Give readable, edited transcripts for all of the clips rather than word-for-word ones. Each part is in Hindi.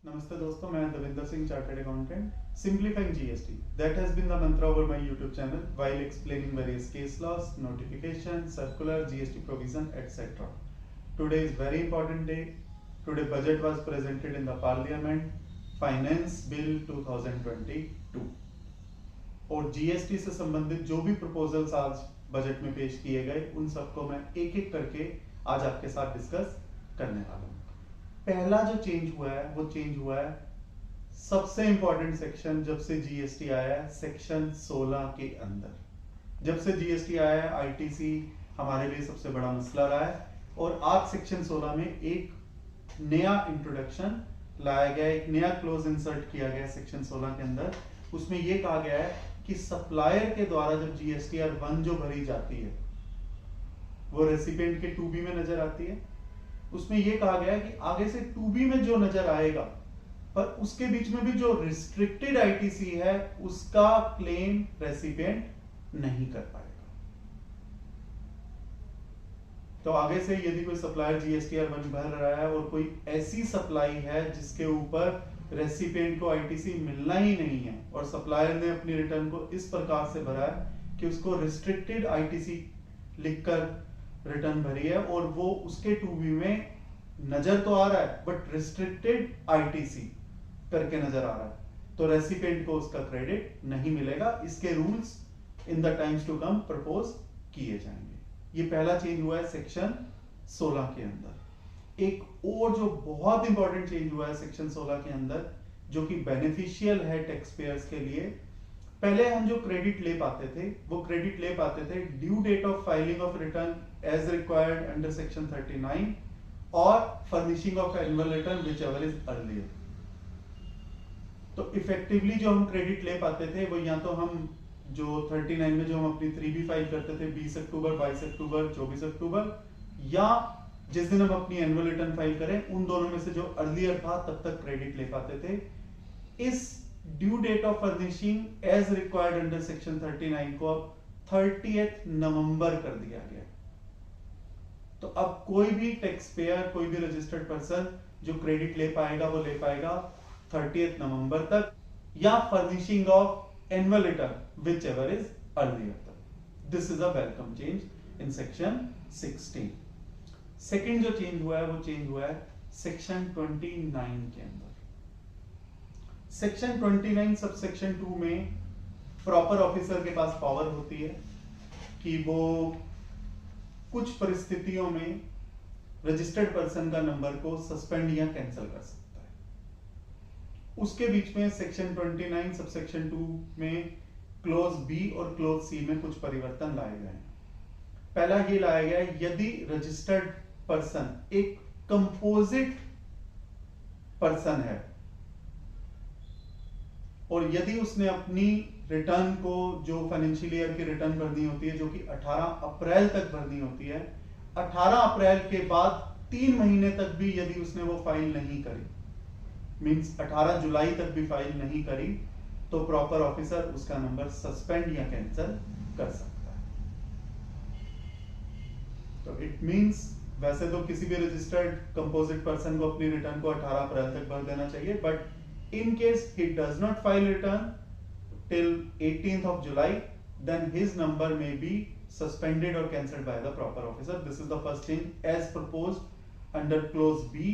नमस्ते दोस्तों, मैं Davinder Singh, chartered accountant. Simplifying GST. That has been the mantra over my YouTube channel while explaining various case laws, notification, circular, GST provision, etc. Today is very important day. Today budget was presented in the Parliament. Finance Bill 2022. और GST से संबंधित जो भी प्रपोजल्स आज बजट में पेश किए गए उन सबको मैं एक एक करके आज आपके साथ डिस्कस करने वाला हूँ. पहला जो चेंज हुआ है वो चेंज हुआ है सबसे इंपॉर्टेंट सेक्शन जब से जीएसटी आया है, सेक्शन 16 के अंदर. जब से जीएसटी आया है आईटीसी हमारे लिए सबसे बड़ा मसला रहा है और आज सेक्शन 16 में एक नया इंट्रोडक्शन लाया गया, एक नया क्लोज इंसर्ट किया गया सेक्शन 16 के अंदर. उसमें यह कहा गया है कि सप्लायर के द्वारा जब जीएसटीआर 1 जो भरी जाती है वो रेसिपिएंट के 2B में नजर आती है. उसमें यह कहा गया है कि आगे से 2B में जो नजर आएगा पर उसके बीच में भी जो रिस्ट्रिक्टेड आईटीसी है उसका क्लेम रेसिपिएंट नहीं कर पाएगा. तो आगे से यदि कोई सप्लायर जीएसटीआर 1 भर रहा है और कोई ऐसी सप्लाई है जिसके ऊपर रेसिपिएंट को आईटीसी मिलना ही नहीं है और सप्लायर ने अपनी रिटर्न को इस प्रकार से भरा है कि उसको रिस्ट्रिक्टेड आईटीसी लिखकर रिटर्न भरी है और वो उसके 2B में नजर तो आ रहा है बट रिस्ट्रिक्टेड आईटीसी करके नजर आ रहा है, तो रेसिपिएंट को उसका क्रेडिट नहीं मिलेगा. इसके rules in the times to come propose किए जाएंगे. ये पहला चेंज हुआ है सेक्शन 16 के अंदर. एक और जो बहुत इंपॉर्टेंट चेंज हुआ है सेक्शन 16 के अंदर जो कि बेनिफिशियल है टैक्स पेयर्स के लिए. पहले हम जो क्रेडिट ले पाते थे वो क्रेडिट ले पाते थे due date of filing of return as required under section 39 और furnishing of annual return which ever is earlier. तो इफेक्टिवली जो हम क्रेडिट ले पाते थे वो या तो हम जो 39 में जो हम अपनी 3B फाइल करते थे 20 अक्टूबर 22 अक्टूबर 24 अक्टूबर या जिस दिन हम अपनी एनुअल रिटर्न फाइल करें उन दोनों में से जो अर्लियर था तब तक क्रेडिट ले पाते थे. इस due date of furnishing as required under section 39 को अब 30 नवंबर कर दिया गया. तो अब कोई भी टैक्स पेयर, कोई भी रजिस्टर्ड पर्सन जो क्रेडिट ले पाएगा वो ले पाएगा 30 नवंबर तक या furnishing of annual return which ever is earlier तक. This is a welcome change in section 16. Second जो चेंज हुआ है वो चेंज हुआ है सेक्शन 29 के अंदर. सेक्शन 29 सब सेक्शन 2 में प्रॉपर ऑफिसर के पास पावर होती है कि वो कुछ परिस्थितियों में रजिस्टर्ड पर्सन का नंबर को सस्पेंड या कैंसिल कर सकता है. उसके बीच में सेक्शन 29 सब सेक्शन 2 में क्लोज बी और क्लोज सी में कुछ परिवर्तन लाए गए हैं. पहला ये लाया गया है यदि रजिस्टर्ड पर्सन एक कंपोजिट पर्सन है और यदि उसने अपनी रिटर्न को जो फाइनेंशियल ईयर की रिटर्न भरनी होती है जो कि 18 अप्रैल तक भरनी होती है, 18 अप्रैल के बाद 3 महीने तक भी यदि उसने वो फाइल नहीं करी, मींस 18 जुलाई तक भी फाइल नहीं करी, तो प्रॉपर ऑफिसर उसका नंबर सस्पेंड या कैंसिल कर सकता है. तो इट मींस वैसे तो किसी भी रजिस्टर्ड कंपोजिट पर्सन को अपनी रिटर्न को 18 अप्रैल तक भर देना चाहिए, but in case he does not file return till 18th of July, then his number may be suspended or cancelled by the proper officer. This is the first change as proposed under clause B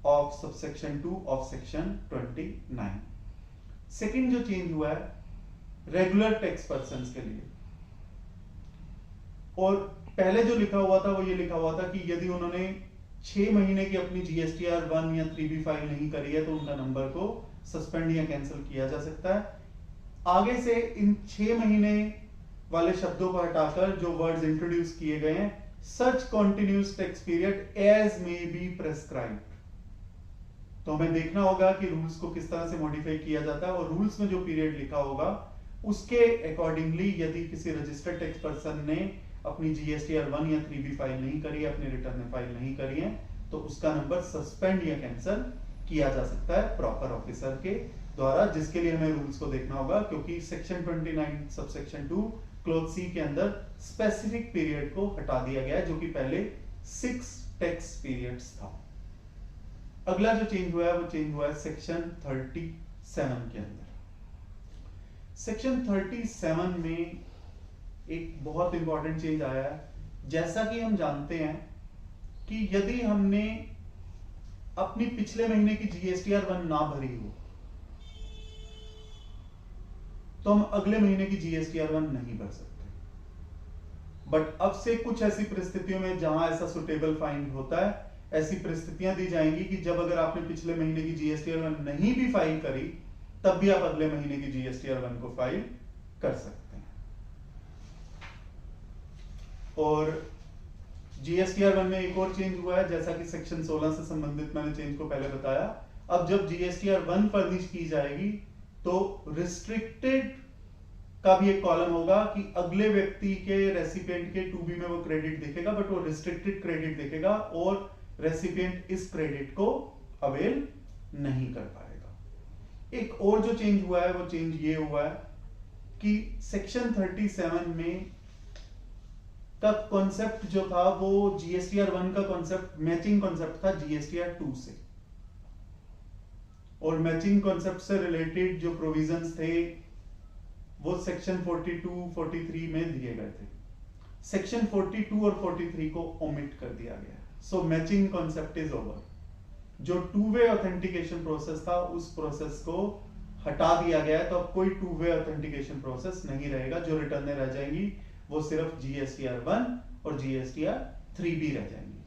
of subsection 2 of section 29. Second जो change हुआ है regular tax persons के लिए, और पहले जो लिखा हुआ था वो ये लिखा हुआ था कि यदि उन्होंने 6 महीने की अपनी जीएसटीआर 1 या 3B फाइल नहीं करी है तो उनका नंबर को सस्पेंड या कैंसिल किया जा सकता है. आगे से इन 6 महीने वाले शब्दों को हटाकर जो वर्ड्स इंट्रोड्यूस किए गए हैं, such continuous tax period as may be prescribed. तो हमें देखना होगा कि रूल्स को किस तरह से मॉडिफाई किया जाता है और रूल्स में जो पीरियड लिखा होगा उसके अकॉर्डिंगली यदि किसी रजिस्टर्ड टैक्स पर्सन ने अपनी जीएसटीआर 1 या 3B फाइल नहीं करी है, अपनी रिटर्न में फाइल नहीं करी है, तो उसका नंबर सस्पेंड या कैंसिल किया जा सकता है प्रॉपर ऑफिसर के द्वारा, जिसके लिए हमें रूल्स को देखना होगा क्योंकि सेक्शन 29 सबसेक्शन 2 क्लोज सी के अंदर स्पेसिफिक पीरियड को हटा दिया गया है जो कि पहले 6 टैक्स पीरियड्स था. अगला जो चेंज हुआ है वो चेंज हुआ है सेक्शन 37 के अंदर। सेक्शन 37 में एक बहुत इंपॉर्टेंट चेंज आया है। जैसा कि हम जानते हैं कि यदि हमने अपनी पिछले महीने की जीएसटीआर 1 ना भरी हो तो हम अगले महीने की जीएसटीआर 1 नहीं भर सकते। बट अब से कुछ ऐसी परिस्थितियों में जहां ऐसा सुटेबल फाइंड होता है, ऐसी परिस्थितियां दी जाएंगी कि जब अगर आपने पिछले महीने की जीएसटीआर 1 नहीं भी फाइल करी तब भी आप अगले महीने की जीएसटीआर 1 को फाइल कर सकते हैं। और जीएसटीआर 1 में एक और चेंज हुआ है, जैसा कि सेक्शन 16 से संबंधित मैंने चेंज को पहले बताया। अब जब जीएसटीआर 1 फर्निश की जाएगी तो रिस्ट्रिक्टेड का भी एक कॉलम होगा कि अगले व्यक्ति के रेसिपिएंट के 2B में वो क्रेडिट दिखेगा, बट वो रिस्ट्रिक्टेड क्रेडिट दिखेगा और रेसिपिएंट इस क्रेडिट को अवेल नहीं कर पाएगा। एक और जो चेंज हुआ है वो चेंज ये हुआ है कि सेक्शन 37 में का कॉन्सेप्ट जो था वो जीएसटीआर 1 का कॉन्सेप्ट मैचिंग कॉन्सेप्ट था जीएसटीआर 2 से, और मैचिंग कॉन्सेप्ट से रिलेटेड जो प्रोविजंस थे वो सेक्शन 42, 43 में दिए गए थे। सेक्शन 42 और 43 को ओमिट कर दिया गया। सो मैचिंग कॉन्सेप्ट इज ओवर। जो टू वे ऑथेंटिकेशन प्रोसेस था उस प्रोसेस को हटा दिया गया है, तो अब कोई टू वे ऑथेंटिकेशन प्रोसेस नहीं रहेगा। जो रिटर्नें रह जाएंगी वो सिर्फ जीएसटीआर 1 और जीएसटीआर 3 भी रह जाएंगी।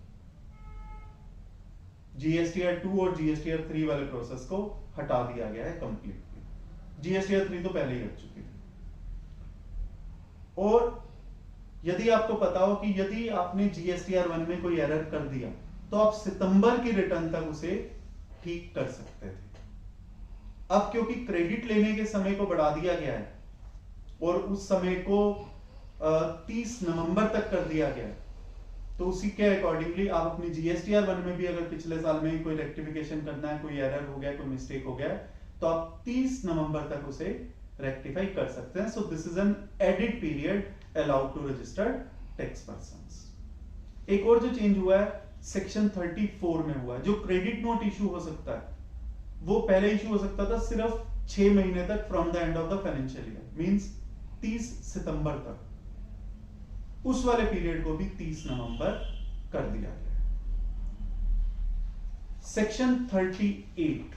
जीएसटीआर 2 और जीएसटीआर 3 वाले प्रोसेस को हटा दिया गया है कंप्लीटली। जीएसटीआर 3 तो पहले ही हट चुकी थी। और यदि आपको पता हो कि यदि आपने जीएसटीआर 1 में कोई एरर कर दिया तो आप सितंबर की रिटर्न तक उसे ठीक कर सकते थे। अब क्योंकि क्रेडिट लेने के समय को बढ़ा दिया गया है और उस समय को 30 नवंबर तक कर दिया गया है, तो उसी के अकॉर्डिंगली आप अपनी जीएसटीआर 1 में भी अगर पिछले साल में कोई रेक्टिफिकेशन करना है, कोई एरर हो गया, कोई मिस्टेक हो गया है, तो आप 30 नवंबर तक उसे रेक्टिफाई कर सकते हैं। So this is an added period allowed to registered tax persons. एक और जो चेंज हुआ है सेक्शन 34 में हुआ है। जो क्रेडिट नोट इशू हो सकता है वो पहले इशू हो सकता था सिर्फ 6 महीने तक from the end of the financial year, means 30 सितंबर तक। उस वाले पीरियड को भी 30 नवंबर कर दिया गया। सेक्शन 38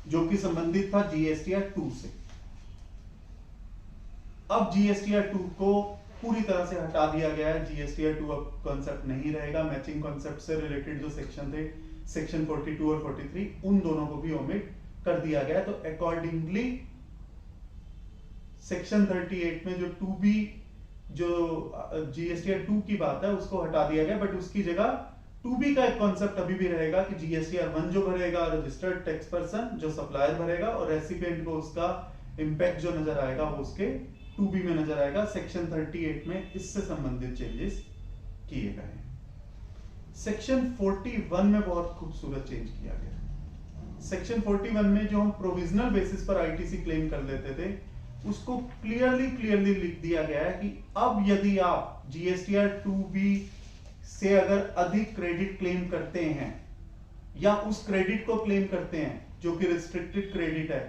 जो कि संबंधित था जीएसटीआर 2 से, अब जीएसटीआर 2 को पूरी तरह से हटा दिया गया है। जीएसटीआर 2 अब कॉन्सेप्ट नहीं रहेगा। मैचिंग कॉन्सेप्ट से रिलेटेड जो सेक्शन थे, सेक्शन 42 और 43, उन दोनों को भी ओमिट कर दिया गया है। तो अकॉर्डिंगली सेक्शन 38 में जो 2B जो जीएसटीआर 2 की बात है उसको हटा दिया गया, बट उसकी जगह 2B का एक कॉन्सेप्ट अभी भी रहेगा कि जीएसटीआर 1 जो भरेगा रजिस्टर्ड टैक्स पर्सन, जो सप्लायर भरेगा, और रेसिपिएंट को उसका इंपैक्ट जो नजर आएगा वो उसके 2B में नजर आएगा। सेक्शन 38 में इससे संबंधित चेंजेस किए गए हैं। सेक्शन 41 में बहुत खूबसूरत चेंज किया गया। सेक्शन 41 में जो हम प्रोविजनल बेसिस पर आईटीसी क्लेम कर लेते थे उसको क्लियरली लिख दिया गया है कि अब यदि आप जीएसटीआर 2B से अगर अधिक क्रेडिट क्लेम करते हैं या उस क्रेडिट को क्लेम करते हैं जो कि रिस्ट्रिक्टेड क्रेडिट है,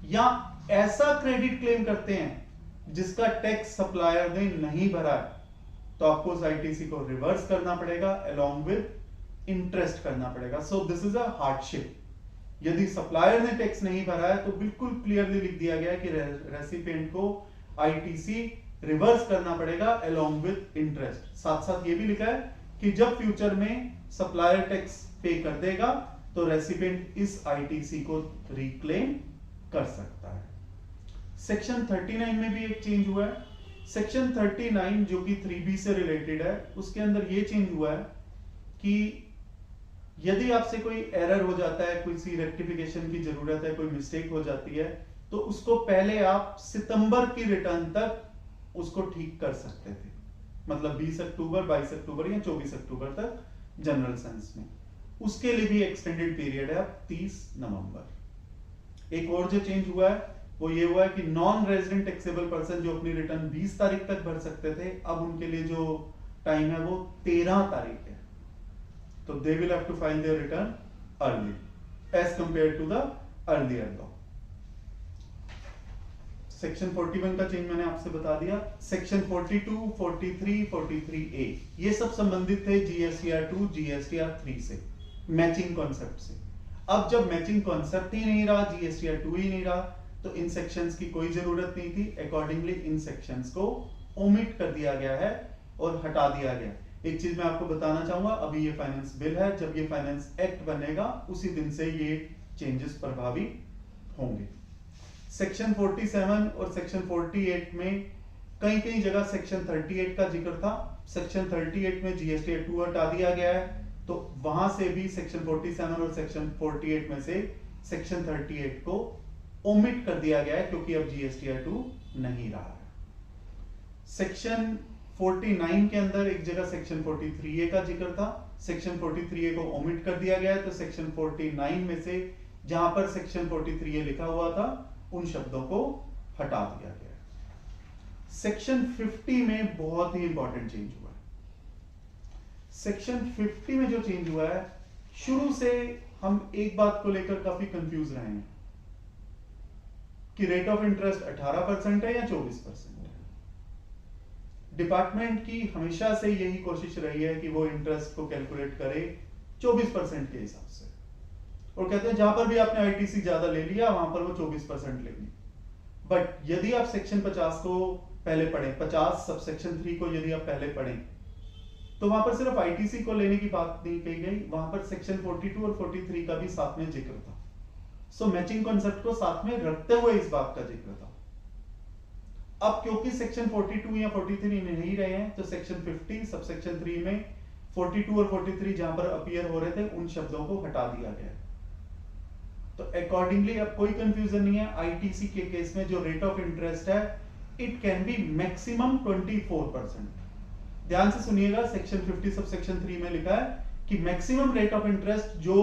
या ऐसा क्रेडिट क्लेम करते हैं जिसका टैक्स सप्लायर ने नहीं भरा है, तो आपको उस आईटीसी को रिवर्स करना पड़ेगा अलोंग विद इंटरेस्ट करना पड़ेगा। सो दिस इज अ हार्डशिप। यदि सप्लायर ने टैक्स नहीं भरा है तो बिल्कुल क्लियरली लिख दिया गया है कि रेसिपिएंट को आईटीसी रिवर्स करना पड़ेगा अलोंग विद इंटरेस्ट। साथ साथ ये भी लिखा है कि जब फ्यूचर में सप्लायर टैक्स पे कर देगा तो रेसिपिएंट इस आईटीसी को रिक्लेम कर सकता है। सेक्शन 39 में भी एक चेंज हुआ है। सेक्शन 39 जो कि 3B से रिलेटेड है, उसके अंदर ये चेंज हुआ है कि यदि आपसे कोई एरर हो जाता है, कोई सी रेक्टिफिकेशन की जरूरत है, कोई मिस्टेक हो जाती है, तो उसको पहले आप सितंबर की रिटर्न तक उसको ठीक कर सकते थे। मतलब 20 अक्टूबर, 22 अक्टूबर या 24 अक्टूबर तक जनरल सेंस में। उसके लिए भी एक्सटेंडेड पीरियड है अब 30 नवंबर। एक और जो चेंज हुआ है वो ये हुआ है कि नॉन रेजिडेंट टैक्सेबल पर्सन जो अपनी रिटर्न 20 तारीख तक भर सकते थे, अब उनके लिए जो टाइम है वो 13 तारीख है। तो they will have to file their return early as compared to the earlier law. Section 41 का चेंज मैंने आपसे बता दिया. सेक्शन 42, 43, 43A ये सब संबंधित थे GSTR 2, GSTR 3 से, मैचिंग कॉन्सेप्ट से. अब जब मैचिंग कॉन्सेप्ट ही नहीं रहा, GSTR 2 ही नहीं रहा, तो इन सेक्शंस की कोई जरूरत नहीं थी. अकॉर्डिंगली इन सेक्शंस को ओमिट कर दिया गया है और हटा दिया गया. एक चीज मैं आपको बताना चाहूंगा, अभी ये फाइनेंस बिल है, जब ये फाइनेंस एक्ट बनेगा उसी दिन से ये चेंजेस प्रभावी होंगे. सेक्शन 47 और सेक्शन 48 में कई कई जगह सेक्शन 38 का जिक्र था. सेक्शन 38 में GSTR 2 हटा दिया गया है, तो वहां से भी सेक्शन 47 और सेक्शन 48 में से सेक्शन 38 को ओमिट कर दिया गया है, क्योंकि अब GSTR 2 नहीं रहा है. सेक्शन 49 के अंदर एक जगह सेक्शन 43A का जिक्र था, सेक्शन 43A को ओमिट कर दिया गया है, तो सेक्शन 49 में से जहां पर सेक्शन 43A लिखा हुआ था उन शब्दों को हटा दिया गया है. सेक्शन 50 में बहुत ही इंपॉर्टेंट चेंज हुआ है. सेक्शन 50 में जो चेंज हुआ है, शुरू से हम एक बात को लेकर काफी कंफ्यूज रहे हैं कि रेट ऑफ इंटरेस्ट 18% है या 24% है. डिपार्टमेंट की हमेशा से यही कोशिश रही है कि वो इंटरेस्ट को कैलकुलेट करे 24% के हिसाब से, और कहते हैं जहां पर भी आपने आईटीसी ज्यादा ले लिया वहां पर वो 24% लेंगे. बट यदि आप सेक्शन 50 को पहले पढ़ें, 50 सबसेक्शन 3 को यदि आप पहले पढ़ें, तो वहां पर सिर्फ आईटीसी को लेने की बात नहीं कही गई, वहां पर सेक्शन 42 और 43 का भी साथ में जिक्र था. सो मैचिंग कॉन्सेप्ट को साथ में रखते हुए इस बात का जिक्र था. अब क्योंकि सेक्शन 42 या 43 नहीं रहे हैं, तो सेक्शन 50 सबसेक्शन 3 में 42 और 43 जहां पर अपीयर हो रहे थे उन शब्दों को हटा दिया गया. तो अकॉर्डिंगली अब कोई कंफ्यूजन नहीं है. आईटीसी के केस में जो रेट ऑफ इंटरेस्ट है, इट कैन बी मैक्सिमम 24%. ध्यान से सुनिएगा, सेक्शन 50 सबसेक्शन 3 में लिखा है कि मैक्सिमम रेट ऑफ इंटरेस्ट जो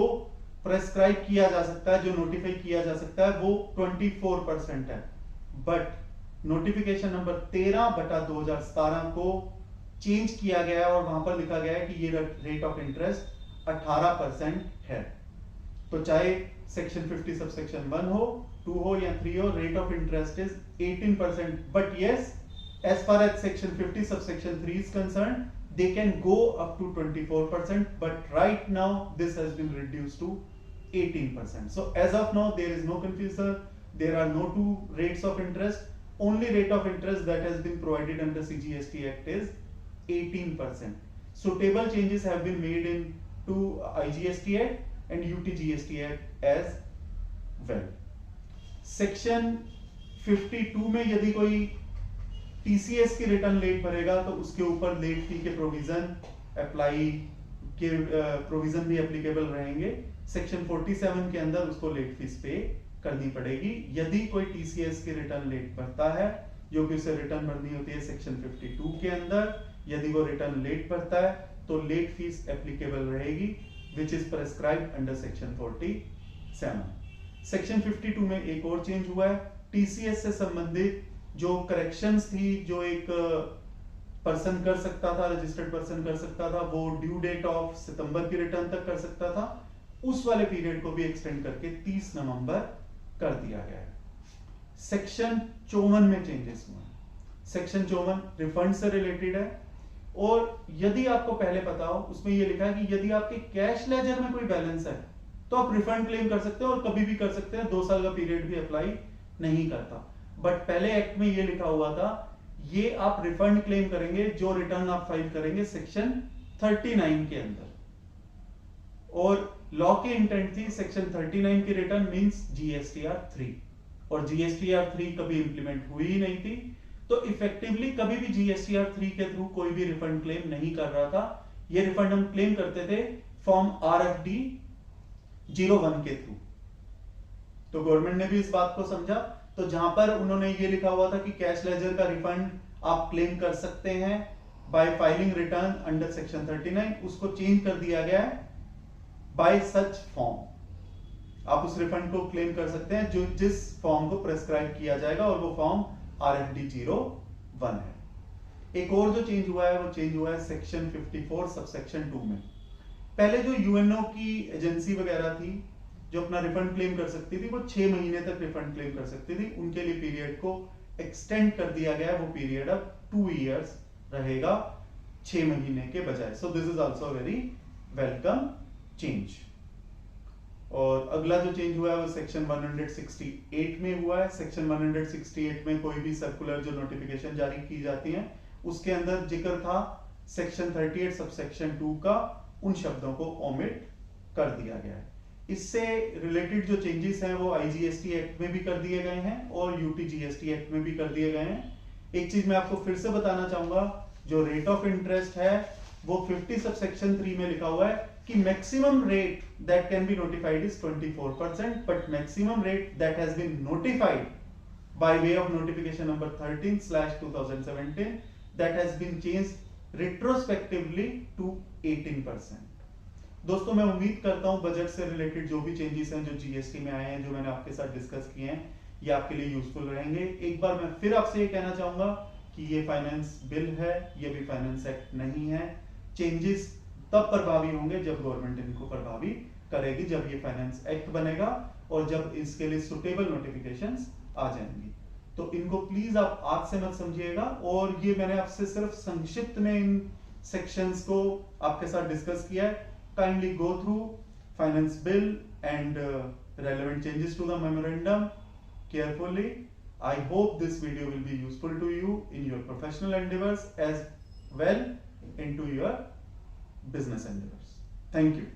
प्रेस्क्राइब किया जा सकता है, जो नोटिफाई किया जा सकता है, वो 24% है. बट नोटिफिकेशन नंबर 13/2017 को चेंज किया गया है और वहां पर लिखा गया है कि ये रेट ऑफ इंटरेस्ट 18% है. तो चाहे सेक्शन 50 सबसेक्शन 1 हो, 2 हो या 3 हो, rate of interest is 18%. But yes, as far as section 50 subsection 3 is concerned, they can go up to 24%, but right now this has been reduced to 18%. So as of now there is no confusion, there are no two rates of interest. Only rate of interest that has been provided under CGST Act is 18%. Suitable changes have been made in to IGST Act and UTGST Act as well. Section 52 में यदि कोई टीसीएस की रिटर्न लेट भरेगा तो उसके ऊपर लेट फी के प्रोविजन अप्लाई के प्रोविजन भी एप्लीकेबल रहेंगे. सेक्शन 47 के अंदर उसको लेट फीस पे करनी पड़ेगी. यदि कोई टीसीएस की रिटर्न लेट भरता है, जो कि उसे रिटर्न भरनी होती है सेक्शन 52 के अंदर, यदि वो रिटर्न लेट भरता है तो लेट फीस एप्लीकेबल रहेगी, which is prescribed under section 47. Section 52 में एक और चेंज हुआ है. टीसीएस से संबंधित जो करेक्शंस थी, जो एक पर्सन कर सकता था, रजिस्टर्ड पर्सन कर सकता था, वो ड्यू डेट ऑफ सितंबर की रिटर्न तक कर सकता था, उस वाले पीरियड को भी एक्सटेंड करके 30 नवंबर कर दिया गया है. सेक्शन 54 में चेंजेस हुए. सेक्शन 54 रिफंड से रिलेटेड है, और यदि आपको पहले पता हो, उसमें यह लिखा है कि यदि आपके कैश लेजर में कोई बैलेंस है तो आप रिफंड क्लेम कर सकते हैं, और कभी भी कर सकते हैं. 2 साल का पीरियड भी अप्लाई नहीं करता. बट पहले एक्ट में ये लिखा हुआ था, ये आप रिफंड क्लेम करेंगे जो रिटर्न आप फाइल करेंगे सेक्शन 39 के अंदर. और लॉ की इंटेंट थी सेक्शन 39 की रिटर्न मींस जीएसटीआर 3, और जीएसटीआर 3 कभी इंप्लीमेंट हुई ही नहीं थी. तो इफेक्टिवली कभी भी जीएसटीआर 3 के थ्रू कोई भी रिफंड क्लेम नहीं कर रहा था. ये रिफंड हम क्लेम करते थे फॉर्म RFD 01 के थ्रू. तो गवर्नमेंट ने भी इस बात को समझा, तो जहां पर उन्होंने ये लिखा हुआ था कि कैश लेजर का रिफंड आप क्लेम कर सकते हैं bye filing return under section 39, उसको चेंज कर दिया गया है बाय सच फॉर्म. आप उस रिफंड को क्लेम कर सकते हैं जो जिस फॉर्म को प्रेस्क्राइब किया जाएगा, और वो फॉर्म RFD 01 है. एक और जो चेंज हुआ है वो चेंज हुआ है सेक्शन 54 सबसेक्शन 2 में. पहले जो यूएनओ की एजेंसी वगैरह थी जो अपना रिफंड क्लेम कर सकती थी, वो 6 महीने तक रिफंड क्लेम कर सकती थी, उनके लिए पीरियड को एक्सटेंड कर दिया गया। वो पीरियड अब 2 इयर्स रहेगा 6 महीने के बजाय। सो this is also very welcome change. और अगला जो चेंज हुआ है वो सेक्शन 168 में हुआ है। सेक्शन 168 में कोई भी सर्कुलर जो नोटिफिकेशन जारी की जाती है उसके अंदर जिक्र था सेक्शन 38 सबसेक्शन 2 का, उन शब्दों को ओमिट कर दिया गया है। इससे रिलेटेड जो चेंजेस हैं वो आईजीएसटी एक्ट में भी कर दिए गए हैं और यूटीजीएसटी एक्ट में भी कर दिए गए हैं। एक चीज मैं आपको फिर से बताना चाहूंगा, जो रेट ऑफ इंटरेस्ट है वो 50 सबसेक्शन 3 में लिखा हुआ है कि maximum rate that can be notified is 24%, but maximum rate that has been notified by way of notification number 13/2017 that has been changed retrospectively to 18%। दोस्तों मैं उम्मीद करता हूं बजट से रिलेटेड जो भी चेंजेस हैं जो जीएसटी में आए हैं, जो मैंने आपके साथ डिस्कस किए हैं, ये आपके लिए यूजफुल रहेंगे। एक बार मैं फिर आपसे ये कहना चाहूंगा कि ये फाइनेंस बिल है, ये भी फाइनेंस एक्ट नहीं है। चेंजेस तब प्रभावी होंगे जब गवर्नमेंट इनको प्रभावी करेगी, जब ये फाइनेंस एक्ट बनेगा और जब इसके लिए सुटेबल नोटिफिकेशंस आ जाएंगी। तो इनको प्लीज आप आज से मत समझिएगा। और ये मैंने आपसे सिर्फ संक्षिप्त में इन सेक्शंस को आपके साथ डिस्कस किया है। Kindly go through finance bill and relevant changes to the memorandum carefully. I hope this video will be useful to you in your professional endeavors as well into your business endeavors. Thank you.